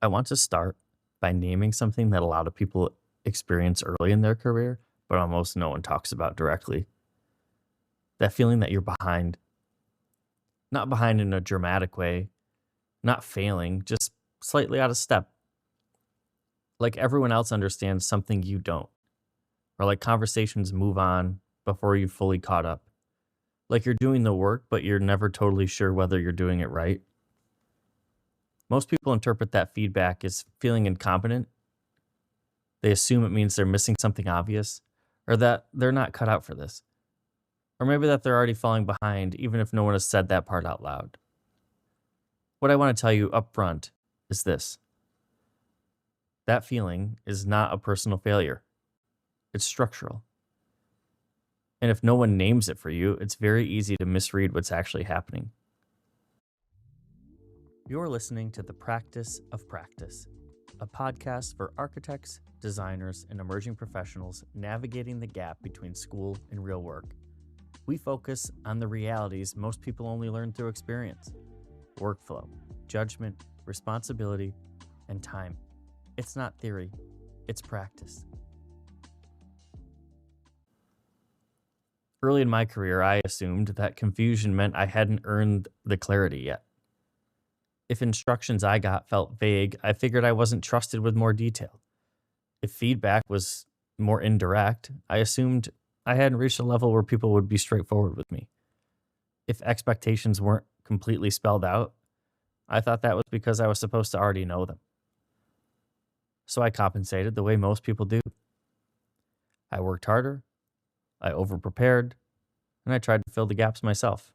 I want to start by naming something that a lot of people experience early in their career, but almost no one talks about directly. That feeling that you're behind, not behind in a dramatic way, not failing, just slightly out of step. Like everyone else understands something you don't, or like conversations move on before you fully caught up. Like you're doing the work, but you're never totally sure whether you're doing it right. Most people interpret that feedback as feeling incompetent. They assume it means they're missing something obvious, or that they're not cut out for this, or maybe that they're already falling behind, even if no one has said that part out loud. What I want to tell you up front is this: that feeling is not a personal failure, it's structural. And if no one names it for you, it's very easy to misread what's actually happening. You're listening to The Practice of Practice, a podcast for architects, designers, and emerging professionals navigating the gap between school and real work. We focus on the realities most people only learn through experience: workflow, judgment, responsibility, and time. It's not theory, it's practice. Early in my career, I assumed that confusion meant I hadn't earned the clarity yet. If instructions I got felt vague, I figured I wasn't trusted with more detail. If feedback was more indirect, I assumed I hadn't reached a level where people would be straightforward with me. If expectations weren't completely spelled out, I thought that was because I was supposed to already know them. So I compensated the way most people do. I worked harder, I overprepared, and I tried to fill the gaps myself.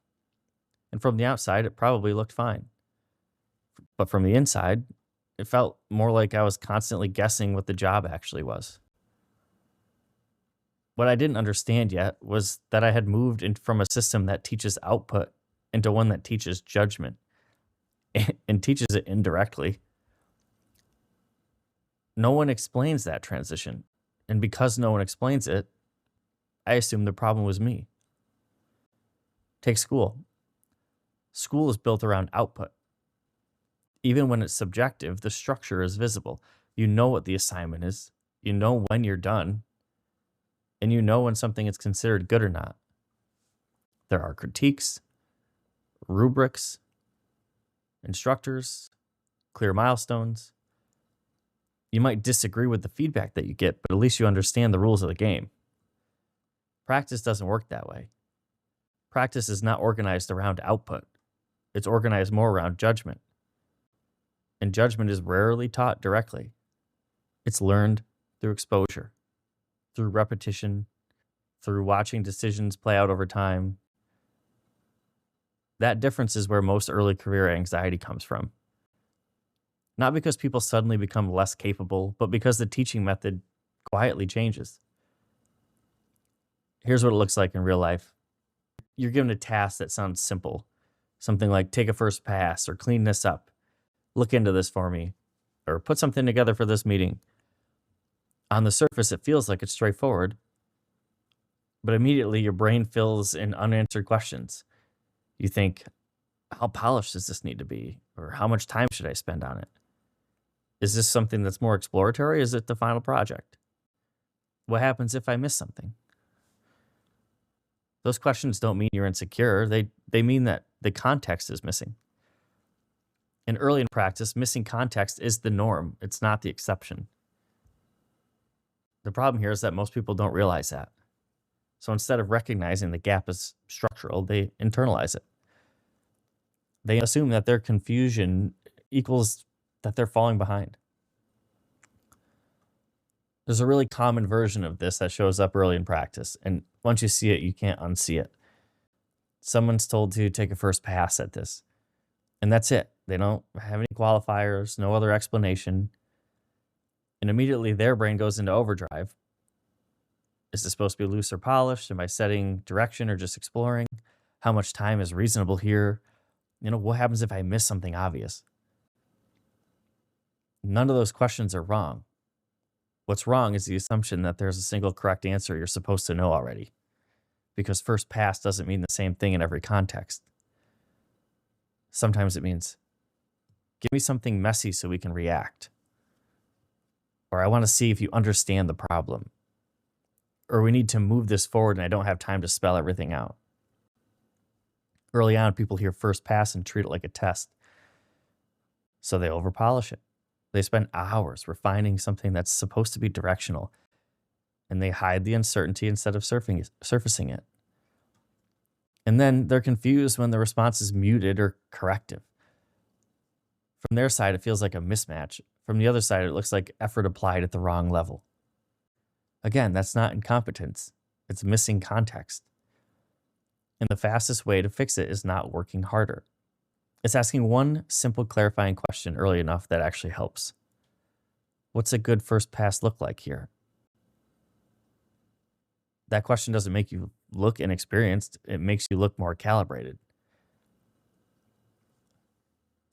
And from the outside, it probably looked fine. But from the inside, it felt more like I was constantly guessing what the job actually was. What I didn't understand yet was that I had moved from a system that teaches output into one that teaches judgment and teaches it indirectly. No one explains that transition. And because no one explains it, I assumed the problem was me. Take school. School is built around output. Even when it's subjective, the structure is visible. You know what the assignment is, you know when you're done, and you know when something is considered good or not. There are critiques, rubrics, instructors, clear milestones. You might disagree with the feedback that you get, but at least you understand the rules of the game. Practice doesn't work that way. Practice is not organized around output. It's organized more around judgment. And judgment is rarely taught directly. It's learned through exposure, through repetition, through watching decisions play out over time. That difference is where most early career anxiety comes from. Not because people suddenly become less capable, but because the teaching method quietly changes. Here's what it looks like in real life. You're given a task that sounds simple. Something like take a first pass or clean this up. Look into this for me, or put something together for this meeting. On the surface, it feels like it's straightforward, but immediately your brain fills in unanswered questions. You think, how polished does this need to be? Or how much time should I spend on it? Is this something that's more exploratory? Or is it the final project? What happens if I miss something? Those questions don't mean you're insecure. They mean that the context is missing. And early in practice, missing context is the norm. It's not the exception. The problem here is that most people don't realize that. So instead of recognizing the gap as structural, they internalize it. They assume that their confusion equals that they're falling behind. There's a really common version of this that shows up early in practice. And once you see it, you can't unsee it. Someone's told to take a first pass at this. And that's it. They don't have any qualifiers, no other explanation. And immediately their brain goes into overdrive. Is this supposed to be loose or polished? Am I setting direction or just exploring? How much time is reasonable here? What happens if I miss something obvious? None of those questions are wrong. What's wrong is the assumption that there's a single correct answer you're supposed to know already. Because first pass doesn't mean the same thing in every context. Sometimes it means Give me something messy so we can react. Or I want to see if you understand the problem. Or we need to move this forward and I don't have time to spell everything out. Early on, people hear first pass and treat it like a test. So they overpolish it. They spend hours refining something that's supposed to be directional, and they hide the uncertainty instead of surfacing it. And then they're confused when the response is muted or corrective. From their side, it feels like a mismatch. From the other side, it looks like effort applied at the wrong level. Again, that's not incompetence. It's missing context. And the fastest way to fix it is not working harder. It's asking one simple clarifying question early enough that actually helps. What's a good first pass look like here? That question doesn't make you look inexperienced. It makes you look more calibrated.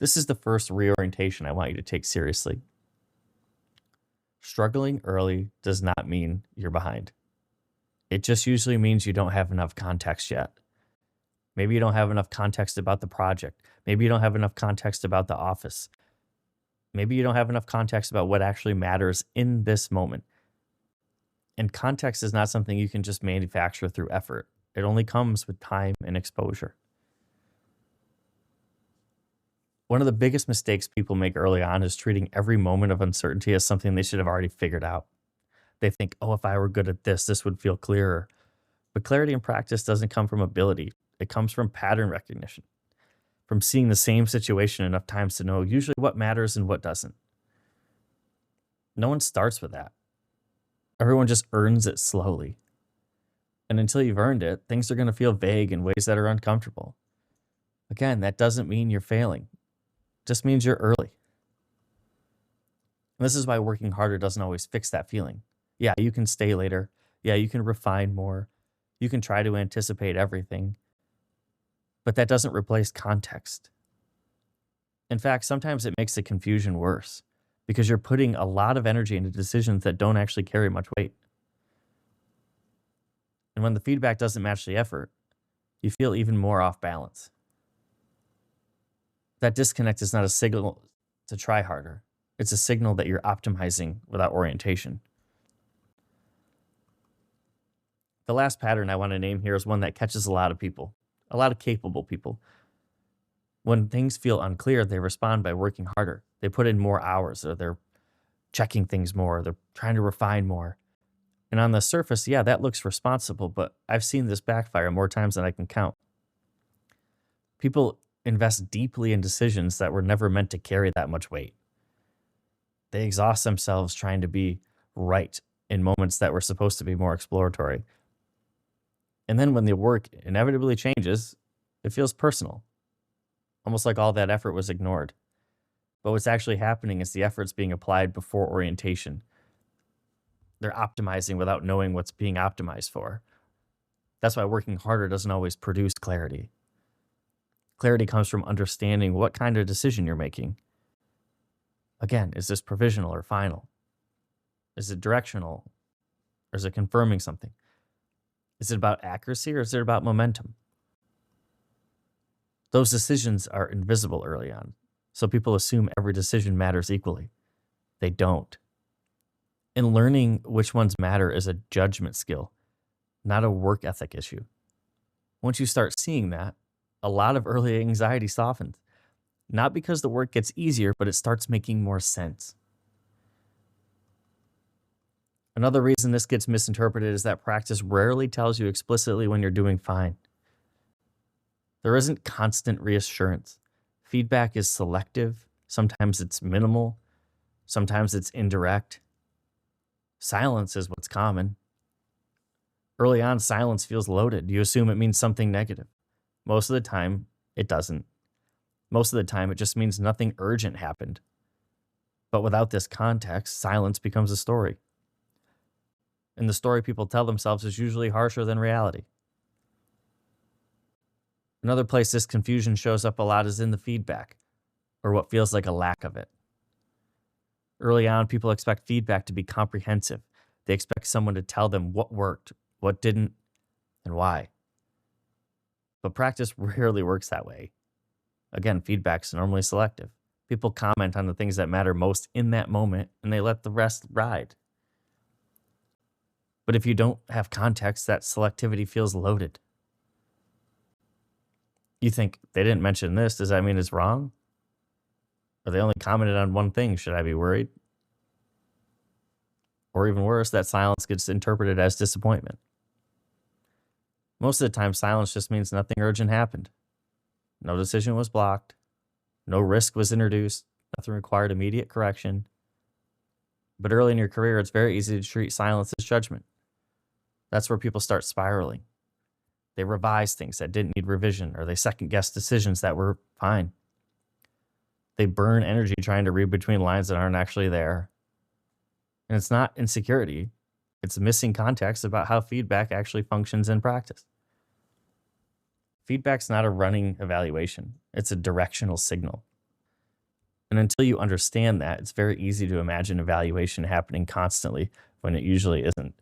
This is the first reorientation I want you to take seriously. Struggling early does not mean you're behind. It just usually means you don't have enough context yet. Maybe you don't have enough context about the project. Maybe you don't have enough context about the office. Maybe you don't have enough context about what actually matters in this moment. And context is not something you can just manufacture through effort. It only comes with time and exposure. One of the biggest mistakes people make early on is treating every moment of uncertainty as something they should have already figured out. They think, oh, if I were good at this, this would feel clearer. But clarity in practice doesn't come from ability. It comes from pattern recognition, from seeing the same situation enough times to know usually what matters and what doesn't. No one starts with that. Everyone just earns it slowly. And until you've earned it, things are going to feel vague in ways that are uncomfortable. Again, that doesn't mean you're failing. It just means you're early. And this is why working harder doesn't always fix that feeling. Yeah, you can stay later. Yeah, you can refine more. You can try to anticipate everything. But that doesn't replace context. In fact, sometimes it makes the confusion worse because you're putting a lot of energy into decisions that don't actually carry much weight. And when the feedback doesn't match the effort, you feel even more off balance. That disconnect is not a signal to try harder. It's a signal that you're optimizing without orientation. The last pattern I want to name here is one that catches a lot of people, a lot of capable people. When things feel unclear, they respond by working harder. They put in more hours, or they're checking things more, they're trying to refine more. And on the surface, yeah, that looks responsible, but I've seen this backfire more times than I can count. People invest deeply in decisions that were never meant to carry that much weight. They exhaust themselves trying to be right in moments that were supposed to be more exploratory. And then when the work inevitably changes, it feels personal, almost like all that effort was ignored. But what's actually happening is the effort's being applied before orientation. They're optimizing without knowing what's being optimized for. That's why working harder doesn't always produce clarity. Clarity comes from understanding what kind of decision you're making. Again, is this provisional or final? Is it directional? Or is it confirming something? Is it about accuracy or is it about momentum? Those decisions are invisible early on, so people assume every decision matters equally. They don't. And learning which ones matter is a judgment skill, not a work ethic issue. Once you start seeing that, a lot of early anxiety softens. Not because the work gets easier, but it starts making more sense. Another reason this gets misinterpreted is that practice rarely tells you explicitly when you're doing fine. There isn't constant reassurance. Feedback is selective. Sometimes it's minimal. Sometimes it's indirect. Silence is what's common. Early on, silence feels loaded. You assume it means something negative. Most of the time, it doesn't. Most of the time, it just means nothing urgent happened. But without this context, silence becomes a story. And the story people tell themselves is usually harsher than reality. Another place this confusion shows up a lot is in the feedback, or what feels like a lack of it. Early on, people expect feedback to be comprehensive. They expect someone to tell them what worked, what didn't, and why. But practice rarely works that way. Again, feedback's normally selective. People comment on the things that matter most in that moment and they let the rest ride. But if you don't have context, that selectivity feels loaded. You think, they didn't mention this. Does that mean it's wrong? Or they only commented on one thing. Should I be worried? Or even worse, that silence gets interpreted as disappointment. Most of the time, silence just means nothing urgent happened. No decision was blocked. No risk was introduced. Nothing required immediate correction. But early in your career, it's very easy to treat silence as judgment. That's where people start spiraling. They revise things that didn't need revision, or they second-guess decisions that were fine. They burn energy trying to read between lines that aren't actually there. And it's not insecurity. It's missing context about how feedback actually functions in practice. Feedback's not a running evaluation. It's a directional signal. And until you understand that, it's very easy to imagine evaluation happening constantly when it usually isn't.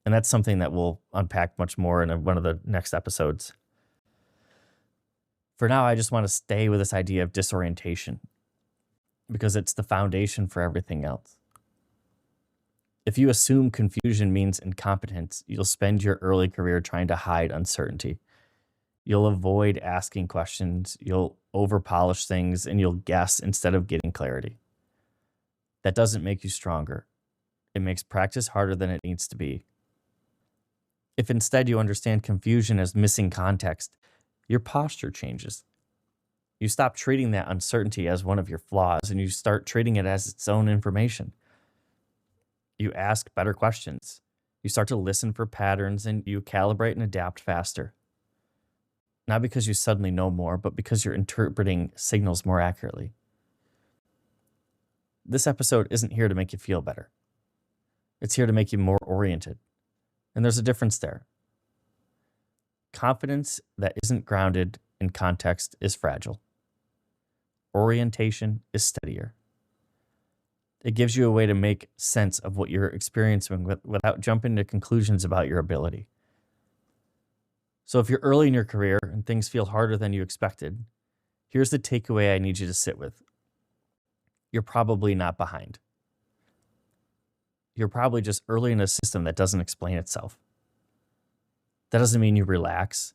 And that's something that we'll unpack much more in one of the next episodes. For now, I just want to stay with this idea of disorientation because it's the foundation for everything else. If you assume confusion means incompetence, you'll spend your early career trying to hide uncertainty. You'll avoid asking questions, you'll over-polish things, and you'll guess instead of getting clarity. That doesn't make you stronger. It makes practice harder than it needs to be. If instead you understand confusion as missing context, your posture changes. You stop treating that uncertainty as one of your flaws, and you start treating it as its own information. You ask better questions. You start to listen for patterns, and you calibrate and adapt faster. Not because you suddenly know more, but because you're interpreting signals more accurately. This episode isn't here to make you feel better. It's here to make you more oriented. And there's a difference there. Confidence that isn't grounded in context is fragile. Orientation is steadier. It gives you a way to make sense of what you're experiencing without jumping to conclusions about your ability. So if you're early in your career and things feel harder than you expected, here's the takeaway I need you to sit with. You're probably not behind. You're probably just early in a system that doesn't explain itself. That doesn't mean you relax.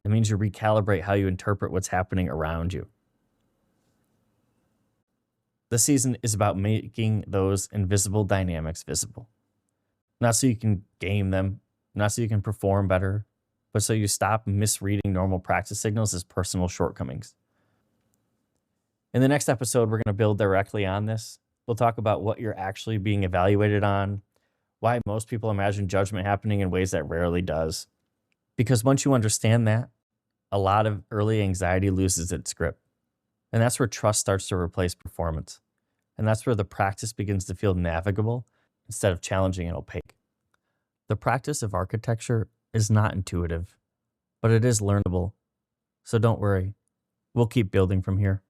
It means you recalibrate how you interpret what's happening around you. This season is about making those invisible dynamics visible. Not so you can game them, not so you can perform better, but so you stop misreading normal practice signals as personal shortcomings. In the next episode, we're going to build directly on this. We'll talk about what you're actually being evaluated on, why most people imagine judgment happening in ways that rarely does. Because once you understand that, a lot of early anxiety loses its grip. And that's where trust starts to replace performance. And that's where the practice begins to feel navigable instead of challenging and opaque. The practice of architecture is not intuitive, but it is learnable. So don't worry. We'll keep building from here.